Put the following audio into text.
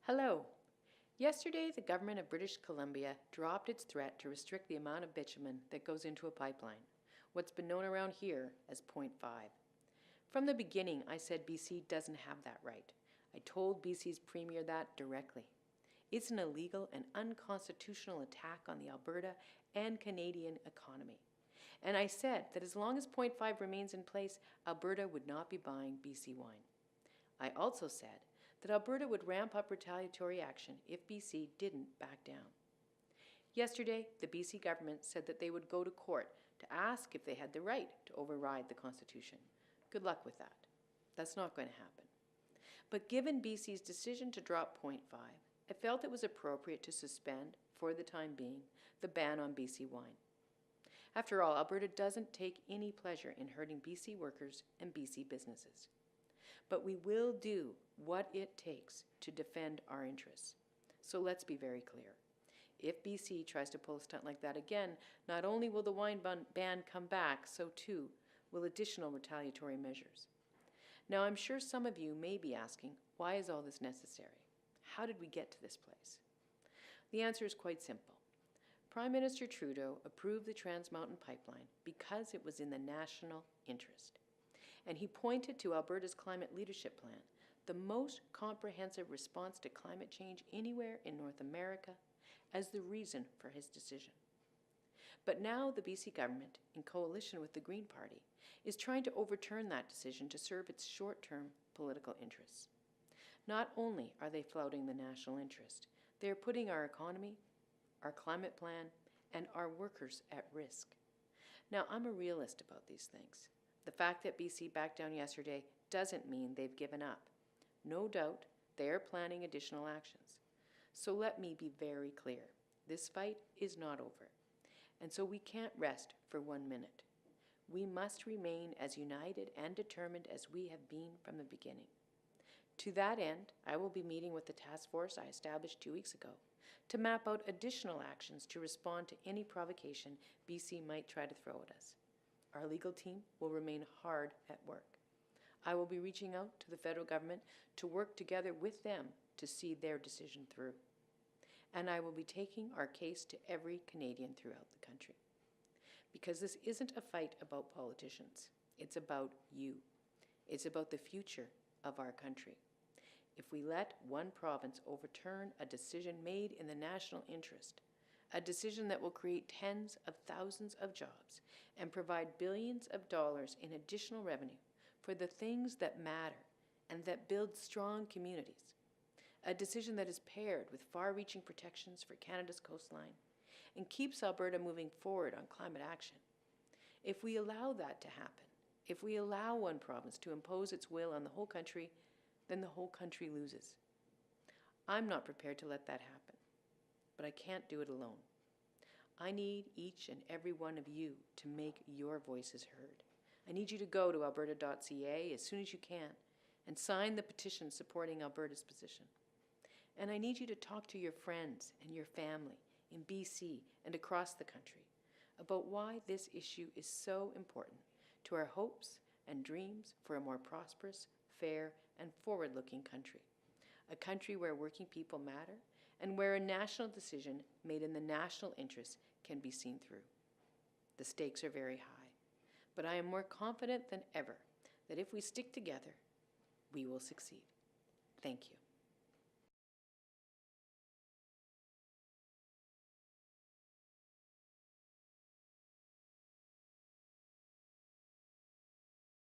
Hello. Yesterday, the government of British Columbia dropped its threat to restrict the amount of bitumen that goes into a pipeline, what's been known around here as 0.5. From the beginning, I said BC doesn't have that right. I told BC's Premier that directly. It's an illegal and unconstitutional attack on the Alberta and Canadian economy. And I said that as long as 0.5 remains in place, Alberta would not be buying BC wine. I also said that Alberta would ramp up retaliatory action if BC didn't back down. Yesterday, the BC government said that they would go to court to ask if they had the right to override the Constitution. Good luck with that. That's not going to happen. But given BC's decision to drop 0.5, I felt it was appropriate to suspend, for the time being, the ban on BC wine. After all, Alberta doesn't take any pleasure in hurting BC workers and BC businesses. But we will do what it takes to defend our interests. So let's be very clear. If BC tries to pull a stunt like that again, not only will the wine ban come back, so too will additional retaliatory measures. Now, I'm sure some of you may be asking, why is all this necessary? How did we get to this place? The answer is quite simple. Prime Minister Trudeau approved the Trans Mountain Pipeline because it was in the national interest. And he pointed to Alberta's Climate Leadership Plan, the most comprehensive response to climate change anywhere in North America, as the reason for his decision. But now the BC government, in coalition with the Green Party, is trying to overturn that decision to serve its short-term political interests. Not only are they flouting the national interest, they are putting our economy, our climate plan, and our workers at risk. Now, I'm a realist about these things. The fact that BC backed down yesterday doesn't mean they've given up. No doubt, they are planning additional actions. So let me be very clear. This fight is not over. And so we can't rest for 1 minute. We must remain as united and determined as we have been from the beginning. To that end, I will be meeting with the task force I established 2 weeks ago to map out additional actions to respond to any provocation BC might try to throw at us. Our legal team will remain hard at work. I will be reaching out to the federal government to work together with them to see their decision through. And I will be taking our case to every Canadian throughout the country. Because this isn't a fight about politicians. It's about you. It's about the future of our country. If we let one province overturn a decision made in the national interest, a decision that will create tens of thousands of jobs and provide billions of dollars in additional revenue for the things that matter and that build strong communities, a decision that is paired with far-reaching protections for Canada's coastline and keeps Alberta moving forward on climate action. If we allow that to happen, if we allow one province to impose its will on the whole country, then the whole country loses. I'm not prepared to let that happen. But I can't do it alone. I need each and every one of you to make your voices heard. I need you to go to alberta.ca as soon as you can and sign the petition supporting Alberta's position. And I need you to talk to your friends and your family in BC and across the country about why this issue is so important to our hopes and dreams for a more prosperous, fair, and forward-looking country. A country where working people matter and where a national decision made in the national interest can be seen through. The stakes are very high, but I am more confident than ever that if we stick together, we will succeed. Thank you.